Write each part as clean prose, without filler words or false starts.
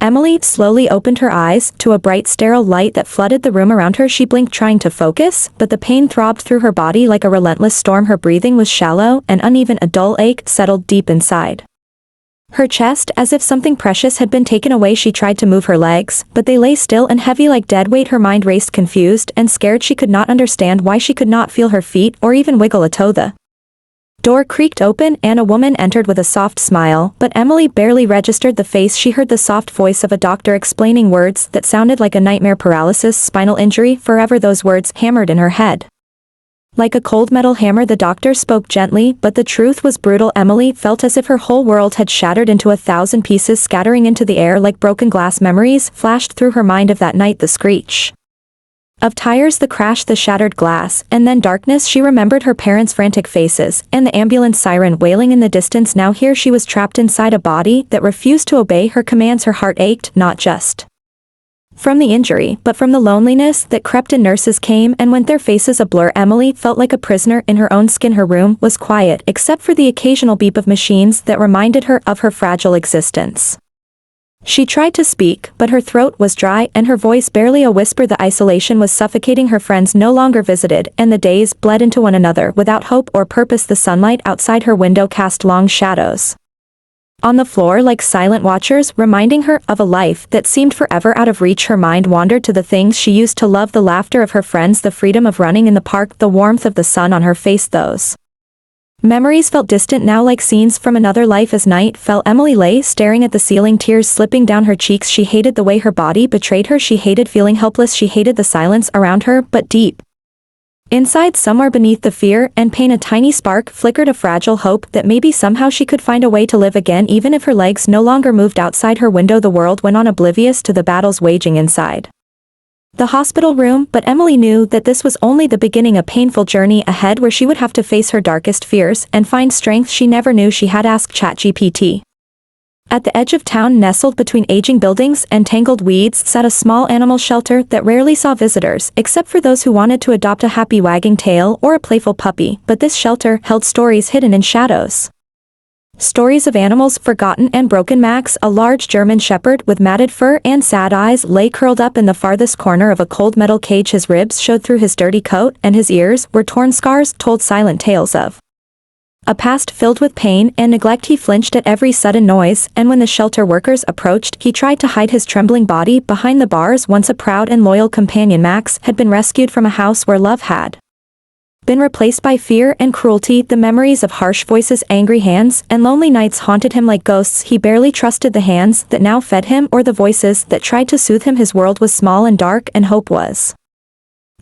Emily slowly opened her eyes to a bright sterile light that flooded the room around her. She blinked trying to focus, but the pain throbbed through her body like a relentless storm. Her breathing was shallow and uneven. A dull ache settled deep inside her chest, as if something precious had been taken away. She tried to move her legs, but they lay still and heavy like dead weight. Her mind raced, confused and scared. She could not understand why she could not feel her feet or even wiggle a toe. The door creaked open and a woman entered with a soft smile, but Emily barely registered the face. She heard the soft voice of a doctor explaining words that sounded like a nightmare. Paralysis, spinal injury, forever. Those words hammered in her head like a cold metal hammer. The doctor spoke gently, but the truth was brutal. Emily felt as if her whole world had shattered into 1,000 pieces, scattering into the air like broken glass. Memories flashed through her mind of that night, the screech of tires, the crash, the shattered glass, and then darkness. She remembered her parents' frantic faces, and the ambulance siren wailing in the distance. Now here she was trapped inside a body that refused to obey her commands. Her heart ached, not just from the injury, but from the loneliness that crept in. Nurses came and went, their faces a blur. Emily felt like a prisoner in her own skin. Her room was quiet, except for the occasional beep of machines that reminded her of her fragile existence. She tried to speak, but her throat was dry and her voice barely a whisper. The isolation was suffocating. Her friends no longer visited, and the days bled into one another without hope or purpose. The sunlight outside her window cast long shadows on the floor like silent watchers, reminding her of a life that seemed forever out of reach. Her mind wandered to the things she used to love, the laughter of her friends, the freedom of running in the park, the warmth of the sun on her face. Those memories felt distant now, like scenes from another life. As night fell, Emily lay staring at the ceiling, tears slipping down her cheeks. She hated the way her body betrayed her. She hated feeling helpless. She hated the silence around her, but deep inside, somewhere beneath the fear and pain, a tiny spark flickered, a fragile hope that maybe somehow she could find a way to live again, even if her legs no longer moved. Outside her window, the world went on, oblivious to the battles waging inside the hospital room, but Emily knew that this was only the beginning, a painful journey ahead where she would have to face her darkest fears and find strength she never knew she had. Asked ChatGPT. At the edge of town, nestled between aging buildings and tangled weeds, sat a small animal shelter that rarely saw visitors, except for those who wanted to adopt a happy wagging tail or a playful puppy. But this shelter held stories hidden in shadows. Stories of animals forgotten and broken. Max, a large German shepherd with matted fur and sad eyes, lay curled up in the farthest corner of a cold metal cage. His ribs showed through his dirty coat, and his ears, where torn scars told silent tales of a past filled with pain and neglect. He flinched at every sudden noise, and when the shelter workers approached, he tried to hide his trembling body behind the bars. Once a proud and loyal companion, Max had been rescued from a house where love had been replaced by fear and cruelty. The memories of harsh voices, angry hands, and lonely nights haunted him like ghosts. He barely trusted the hands that now fed him or the voices that tried to soothe him. His world was small and dark, and hope was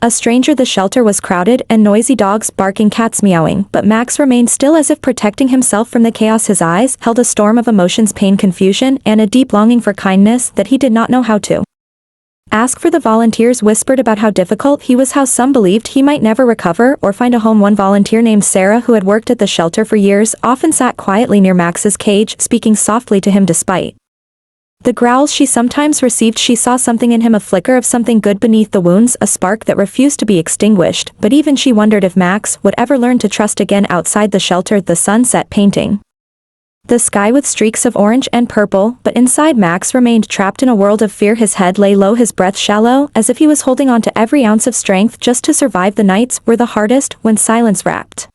a stranger. The shelter was crowded and noisy, dogs barking, cats meowing, but Max remained still, as if protecting himself from the chaos. His eyes held a storm of emotions, pain, confusion, and a deep longing for kindness that he did not know how to ask for. The volunteers whispered about how difficult he was, how some believed he might never recover or find a home. One volunteer named Sarah, who had worked at the shelter for years, often sat quietly near Max's cage, speaking softly to him despite the growls she sometimes received. She saw something in him, a flicker of something good beneath the wounds, a spark that refused to be extinguished. But even she wondered if Max would ever learn to trust again. Outside the shelter, the sun set, painting the sky with streaks of orange and purple, but inside, Max remained trapped in a world of fear. His head lay low, his breath shallow, as if he was holding on to every ounce of strength just to survive. The nights were the hardest when silence wrapped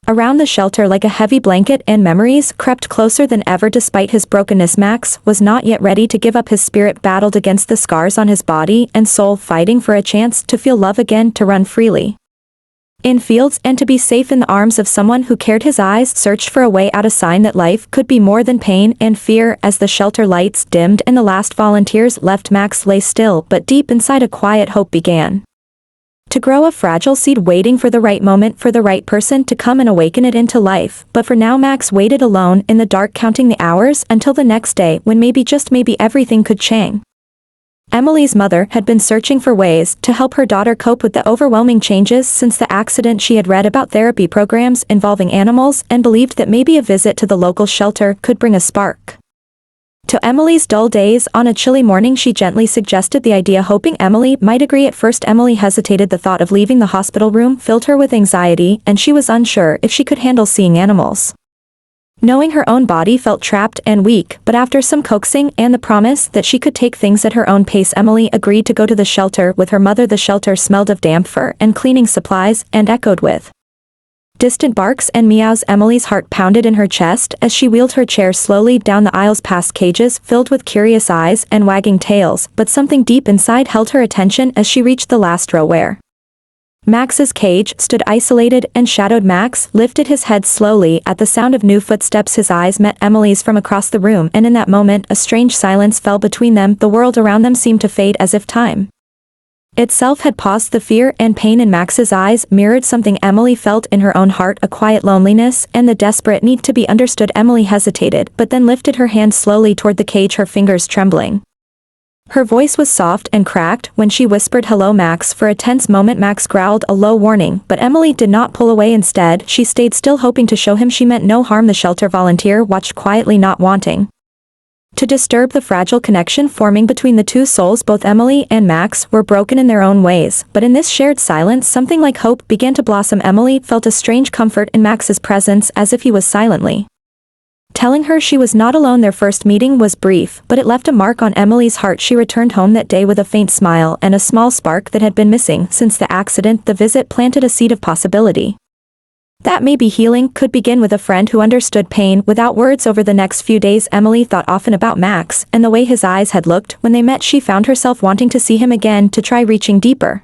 around the shelter like a heavy blanket, and memories crept closer than ever. Despite his brokenness, Max was not yet ready to give up. His spirit battled against the scars on his body and soul, fighting for a chance to feel love again, to run freely in fields, and to be safe in the arms of someone who cared. His eyes searched for a way out, a sign that life could be more than pain and fear. As the shelter lights dimmed and the last volunteers left, Max lay still, but deep inside, a quiet hope began to grow, a fragile seed waiting for the right moment, for the right person to come and awaken it into life. But for now, Max waited alone in the dark, counting the hours until the next day, when maybe, just maybe, everything could change. Emily's mother had been searching for ways to help her daughter cope with the overwhelming changes since the accident. She had read about therapy programs involving animals and believed that maybe a visit to the local shelter could bring a spark to Emily's dull days. On a chilly morning, she gently suggested the idea, hoping Emily might agree. At first, Emily hesitated. The thought of leaving the hospital room filled her with anxiety, and she was unsure if she could handle seeing animals. Knowing her own body felt trapped and weak, but after some coaxing and the promise that she could take things at her own pace, Emily agreed to go to the shelter with her mother. The shelter smelled of damp fur and cleaning supplies and echoed with distant barks and meows. Emily's heart pounded in her chest as she wheeled her chair slowly down the aisles past cages filled with curious eyes and wagging tails, but something deep inside held her attention as she reached the last row where Max's cage stood isolated and shadowed. Max lifted his head slowly at the sound of new footsteps. His eyes met Emily's from across the room, and in that moment a strange silence fell between them. The world around them seemed to fade as if time itself had paused. The fear and pain in Max's eyes mirrored something Emily felt in her own heart, a quiet loneliness and the desperate need to be understood. Emily hesitated, but then lifted her hand slowly toward the cage, her fingers trembling. Her voice was soft and cracked when she whispered, "Hello, Max." For a tense moment Max growled a low warning, but Emily did not pull away. Instead, she stayed still, hoping to show him she meant no harm. The shelter volunteer watched quietly, not wanting to disturb the fragile connection forming between the two souls. Both Emily and Max were broken in their own ways, but in this shared silence something like hope began to blossom. Emily felt a strange comfort in Max's presence, as if he was silently telling her she was not alone. Their first meeting was brief, but it left a mark on Emily's heart. She returned home that day with a faint smile and a small spark that had been missing since the accident. The visit planted a seed of possibility. That maybe healing could begin with a friend who understood pain without words. Over the next few days Emily thought often about Max and the way his eyes had looked when they met. She found herself wanting to see him again, to try reaching deeper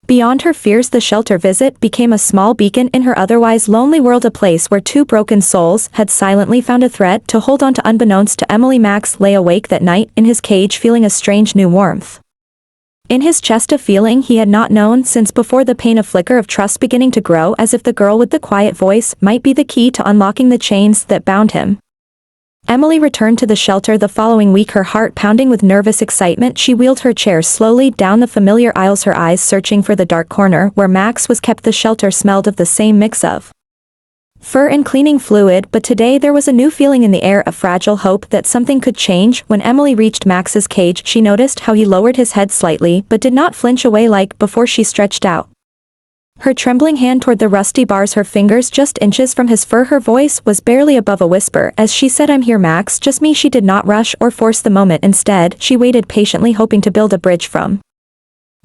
beyond her fears. The shelter visit became a small beacon in her otherwise lonely world, a place where two broken souls had silently found a thread to hold on to. Unbeknownst to Emily, Max lay awake that night in his cage, feeling a strange new warmth in his chest, a feeling he had not known since before. The pain, a flicker of trust beginning to grow, as if the girl with the quiet voice might be the key to unlocking the chains that bound him. Emily returned to the shelter the following week, her heart pounding with nervous excitement. She wheeled her chair slowly down the familiar aisles, her eyes searching for the dark corner where Max was kept. The shelter smelled of the same mix of fur and cleaning fluid, but today there was a new feeling in the air, a fragile hope that something could change. When Emily reached Max's cage, she noticed how he lowered his head slightly but did not flinch away like before. She stretched out her trembling hand toward the rusty bars, her fingers just inches from his fur. Her voice was barely above a whisper as she said, "I'm here, Max, just me." She did not rush or force the moment. Instead, she waited patiently, hoping to build a bridge from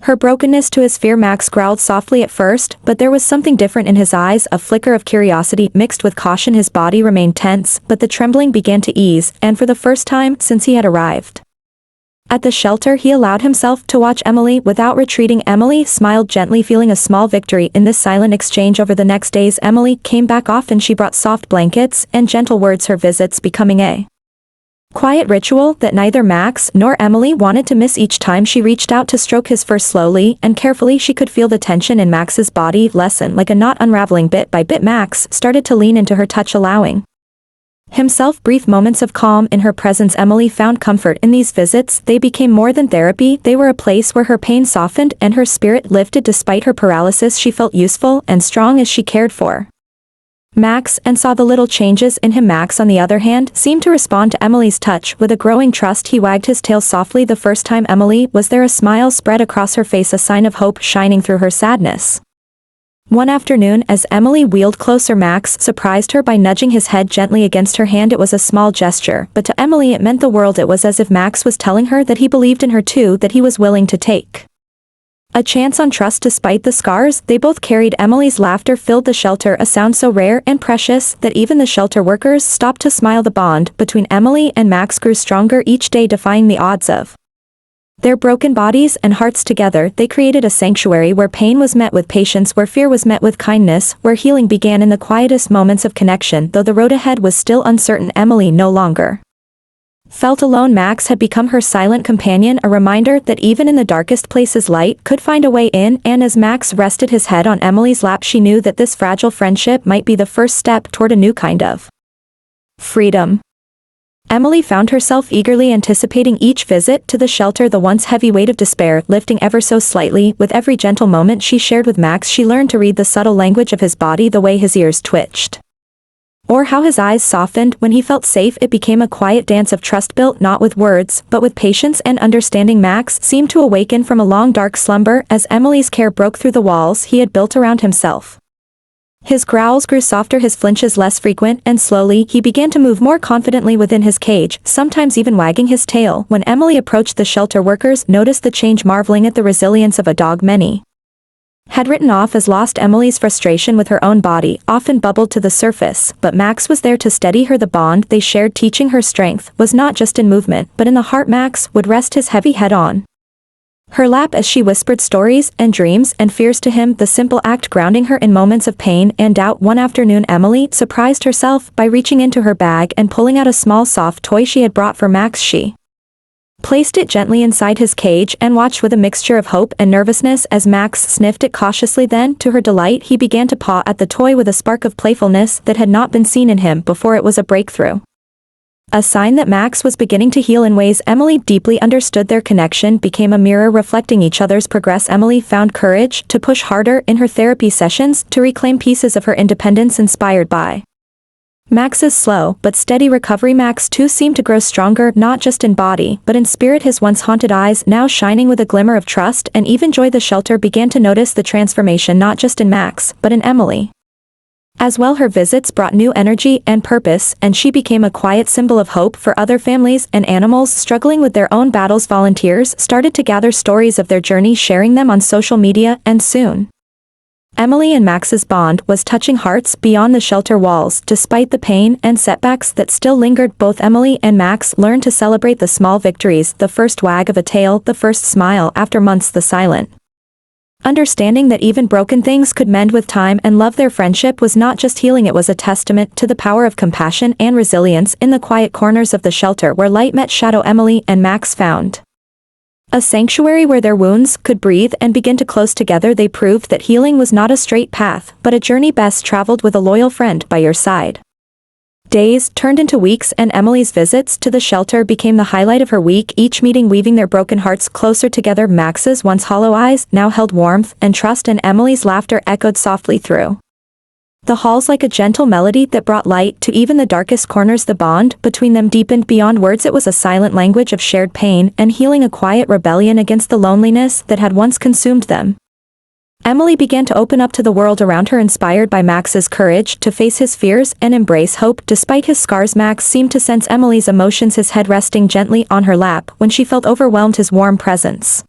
her brokenness to his fear. Max growled softly at first, but there was something different in his eyes, a flicker of curiosity mixed with caution. His body remained tense, but the trembling began to ease, and for the first time since he had arrived at the shelter, he allowed himself to watch Emily without retreating. Emily smiled gently, feeling a small victory in this silent exchange. Over the next days, Emily came back often. She brought soft blankets and gentle words, her visits becoming a quiet ritual that neither Max nor Emily wanted to miss. Each time she reached out to stroke his fur slowly and carefully, she could feel the tension in Max's body lessen, like a knot unraveling bit by bit. Max started to lean into her touch, allowing himself brief moments of calm in her presence. Emily found comfort in these visits. They became more than therapy. They were a place where her pain softened and her spirit lifted. Despite her paralysis, she felt useful and strong as she cared for Max and saw the little changes in him. Max, on the other hand, seemed to respond to Emily's touch with a growing trust. He wagged his tail softly the first time Emily was there, a smile spread across her face, a sign of hope shining through her sadness. One afternoon, as Emily wheeled closer, Max surprised her by nudging his head gently against her hand. It was a small gesture, but to Emily it meant the world. It was as if Max was telling her that he believed in her too, that he was willing to take a chance on trust despite the scars they both carried. Emily's laughter filled the shelter, a sound so rare and precious that even the shelter workers stopped to smile. The bond between Emily and Max grew stronger each day, defying the odds of their broken bodies and hearts. Together, they created a sanctuary where pain was met with patience, where fear was met with kindness, where healing began in the quietest moments of connection. Though the road ahead was still uncertain, Emily no longer felt alone. Max had become her silent companion, a reminder that even in the darkest places light could find a way in. And as Max rested his head on Emily's lap, she knew that this fragile friendship might be the first step toward a new kind of freedom. Emily found herself eagerly anticipating each visit to the shelter, the once heavy weight of despair lifting ever so slightly. With every gentle moment she shared with Max, she learned to read the subtle language of his body, the way his ears twitched, or how his eyes softened when he felt safe. It became a quiet dance of trust, built not with words, but with patience and understanding. Max seemed to awaken from a long dark slumber as Emily's care broke through the walls he had built around himself. His growls grew softer, his flinches less frequent, and slowly, he began to move more confidently within his cage, sometimes even wagging his tail. When Emily approached, the shelter workers noticed the change, marveling at the resilience of a dog many had written off as lost. Emily's frustration with her own body often bubbled to the surface, but Max was there to steady her. The bond they shared, teaching her strength, was not just in movement, but in the heart Max would rest his heavy head on her lap as she whispered stories and dreams and fears to him, the simple act grounding her in moments of pain and doubt. One afternoon, Emily surprised herself by reaching into her bag and pulling out a small soft toy she had brought for Max. She placed it gently inside his cage and watched with a mixture of hope and nervousness as Max sniffed it cautiously. Then, to her delight, he began to paw at the toy with a spark of playfulness that had not been seen in him before. It was a breakthrough, a sign that Max was beginning to heal in ways Emily deeply understood. Their connection became a mirror reflecting each other's progress. Emily found courage to push harder in her therapy sessions to reclaim pieces of her independence, inspired by Max's slow but steady recovery. Max too seemed to grow stronger, not just in body but in spirit, his once haunted eyes now shining with a glimmer of trust and even joy. The shelter began to notice the transformation, not just in Max but in Emily as well. Her visits brought new energy and purpose, and she became a quiet symbol of hope for other families and animals struggling with their own battles. Volunteers started to gather stories of their journey, sharing them on social media, and soon Emily and Max's bond was touching hearts beyond the shelter walls. Despite the pain and setbacks that still lingered, both Emily and Max learned to celebrate the small victories, the first wag of a tail, the first smile after months, the silent understanding that even broken things could mend with time and love. Their friendship was not just healing, it was a testament to the power of compassion and resilience. In the quiet corners of the shelter where light met shadow, Emily and Max found a sanctuary where their wounds could breathe and begin to close together. They proved that healing was not a straight path, but a journey best traveled with a loyal friend by your side. Days turned into weeks, and Emily's visits to the shelter became the highlight of her week, each meeting weaving their broken hearts closer together. Max's once hollow eyes now held warmth and trust, and Emily's laughter echoed softly through the halls like a gentle melody that brought light to even the darkest corners. The bond between them deepened beyond words. It was a silent language of shared pain and healing, a quiet rebellion against the loneliness that had once consumed them. Emily began to open up to the world around her, inspired by Max's courage to face his fears and embrace hope. Despite his scars, Max seemed to sense Emily's emotions, his head resting gently on her lap when she felt overwhelmed, his warm presence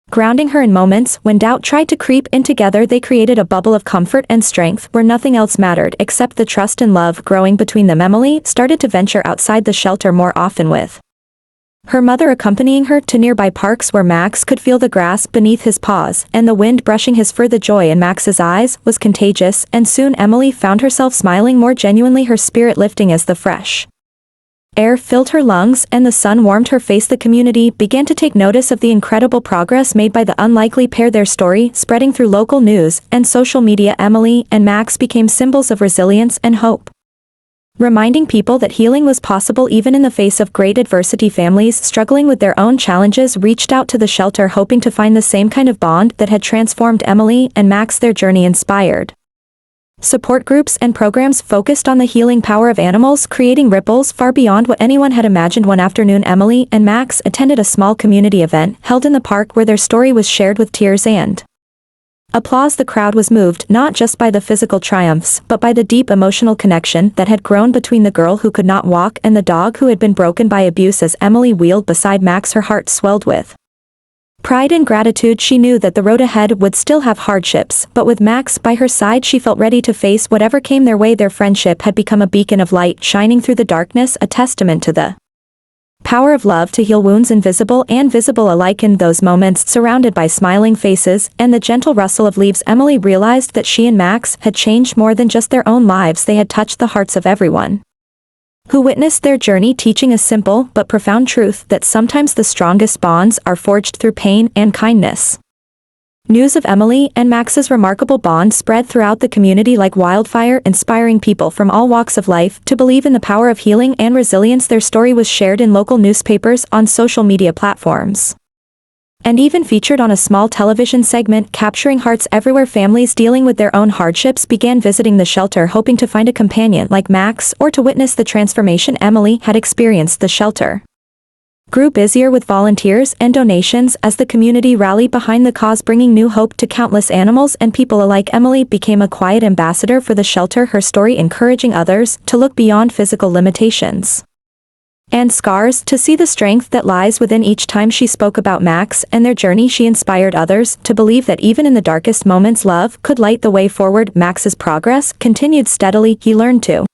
grounding her in moments when doubt tried to creep in. Together they created a bubble of comfort and strength where nothing else mattered except the trust and love growing between them. Emily started to venture outside the shelter more often, with her mother accompanying her to nearby parks where Max could feel the grass beneath his paws and the wind brushing his fur. The joy in Max's eyes was contagious, and soon Emily found herself smiling more genuinely, her spirit lifting as the fresh air filled her lungs and the sun warmed her face. The community began to take notice of the incredible progress made by the unlikely pair, their story spreading through local news and social media. Emily and Max became symbols of resilience and hope, reminding people that healing was possible even in the face of great adversity. Families struggling with their own challenges reached out to the shelter, hoping to find the same kind of bond that had transformed Emily and Max. Their journey inspired support groups and programs focused on the healing power of animals, creating ripples far beyond what anyone had imagined. One afternoon, Emily and Max attended a small community event held in the park where their story was shared with tears and applause. The crowd was moved not just by the physical triumphs, but by the deep emotional connection that had grown between the girl who could not walk and the dog who had been broken by abuse. As Emily wheeled beside Max, her heart swelled with pride and gratitude. She knew that the road ahead would still have hardships, but with Max by her side she felt ready to face whatever came their way. Their friendship had become a beacon of light shining through the darkness, a testament to the power of love to heal wounds, invisible and visible alike. In those moments, surrounded by smiling faces and the gentle rustle of leaves, Emily realized that she and Max had changed more than just their own lives. They had touched the hearts of everyone who witnessed their journey, teaching a simple but profound truth that sometimes the strongest bonds are forged through pain and kindness. News of Emily and Max's remarkable bond spread throughout the community like wildfire, inspiring people from all walks of life to believe in the power of healing and resilience. Their story was shared in local newspapers, on social media platforms, and even featured on a small television segment, capturing hearts everywhere. Families dealing with their own hardships began visiting the shelter, hoping to find a companion like Max or to witness the transformation Emily had experienced. The shelter grew busier with volunteers and donations as the community rallied behind the cause, bringing new hope to countless animals and people alike. Emily became a quiet ambassador for the shelter, her story encouraging others to look beyond physical limitations and scars to see the strength that lies within. Each time she spoke about Max and their journey, she inspired others to believe that even in the darkest moments, love could light the way forward. Max's progress continued steadily. He learned to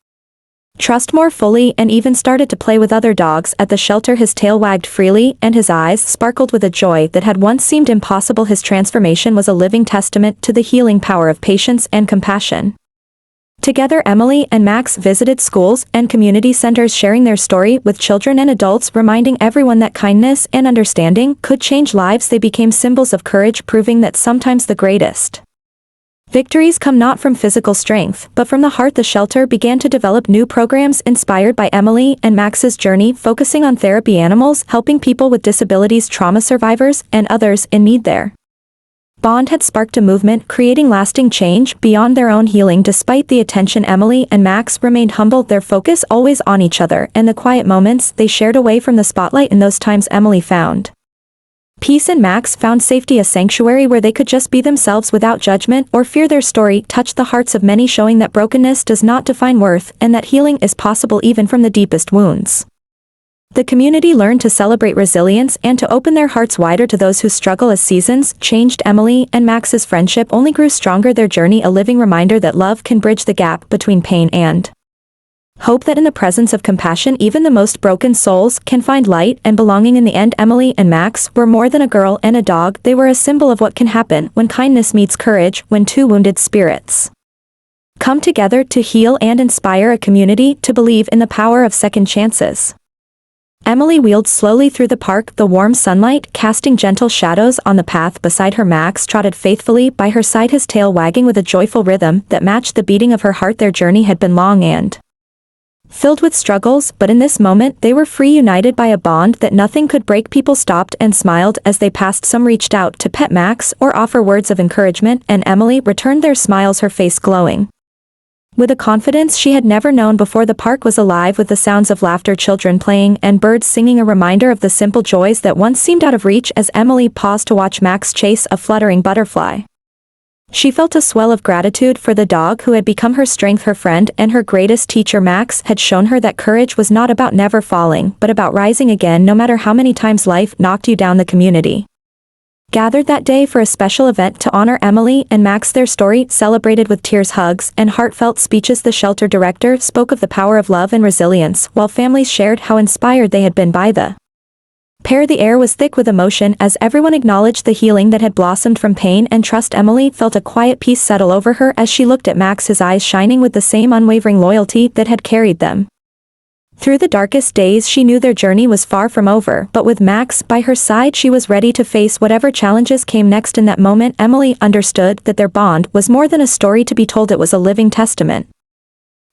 trust more fully and even started to play with other dogs at the shelter. His tail wagged freely and his eyes sparkled with a joy that had once seemed impossible. His transformation was a living testament to the healing power of patience and compassion. Together, Emily and Max visited schools and community centers, sharing their story with children and adults, reminding everyone that kindness and understanding could change lives. They became symbols of courage, proving that sometimes the greatest victories come not from physical strength, but from the heart. The shelter began to develop new programs inspired by Emily and Max's journey, focusing on therapy animals, helping people with disabilities, trauma survivors, and others in need. Their bond had sparked a movement, creating lasting change beyond their own healing. Despite the attention, Emily and Max remained humble, their focus always on each other and the quiet moments they shared away from the spotlight. In those times, Emily found peace and Max found safety, a sanctuary where they could just be themselves without judgment or fear. Their story touched the hearts of many, showing that brokenness does not define worth and that healing is possible even from the deepest wounds. The community learned to celebrate resilience and to open their hearts wider to those who struggle. As seasons changed, Emily and Max's friendship only grew stronger, their journey a living reminder that love can bridge the gap between pain and hope, that in the presence of compassion even the most broken souls can find light and belonging. In the end, Emily and Max were more than a girl and a dog. They were a symbol of what can happen when kindness meets courage, when two wounded spirits come together to heal and inspire a community to believe in the power of second chances. Emily wheeled slowly through the park, the warm sunlight casting gentle shadows on the path beside her. Max trotted faithfully by her side, his tail wagging with a joyful rhythm that matched the beating of her heart. Their journey had been long and filled with struggles, but in this moment they were free, united by a bond that nothing could break. People stopped and smiled as they passed. Some reached out to pet Max or offer words of encouragement, and Emily returned their smiles, her face glowing with a confidence she had never known before. The park was alive with the sounds of laughter, children playing, and birds singing, a reminder of the simple joys that once seemed out of reach. As Emily paused to watch Max chase a fluttering butterfly, she felt a swell of gratitude for the dog who had become her strength, her friend, and her greatest teacher. Max had shown her that courage was not about never falling, but about rising again no matter how many times life knocked you down. The community gathered that day for a special event to honor Emily and Max. Their story celebrated with tears, hugs, and heartfelt speeches. The shelter director spoke of the power of love and resilience, while families shared how inspired they had been by the pair. The air was thick with emotion as everyone acknowledged the healing that had blossomed from pain and trust. Emily felt a quiet peace settle over her as she looked at Max, his eyes shining with the same unwavering loyalty that had carried them through the darkest days. She knew their journey was far from over, but with Max by her side she was ready to face whatever challenges came next. In that moment, Emily understood that their bond was more than a story to be told, it was a living testament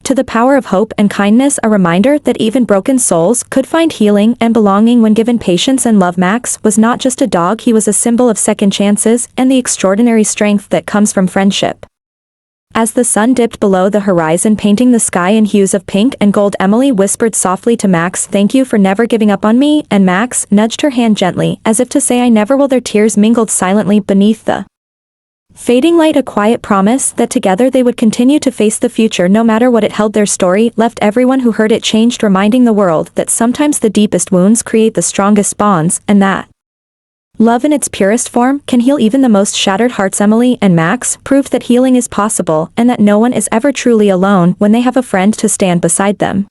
to the power of hope and kindness, a reminder that even broken souls could find healing and belonging when given patience and love. Max was not just a dog, he was a symbol of second chances and the extraordinary strength that comes from friendship. As the sun dipped below the horizon, painting the sky in hues of pink and gold, Emily whispered softly to Max, "Thank you for never giving up on me," and Max nudged her hand gently, as if to say, "I never will." Their tears mingled silently beneath the fading light, a quiet promise that together they would continue to face the future no matter what it held. Their story left everyone who heard it changed, reminding the world that sometimes the deepest wounds create the strongest bonds, and that love in its purest form can heal even the most shattered hearts. Emily and Max proved that healing is possible and that no one is ever truly alone when they have a friend to stand beside them.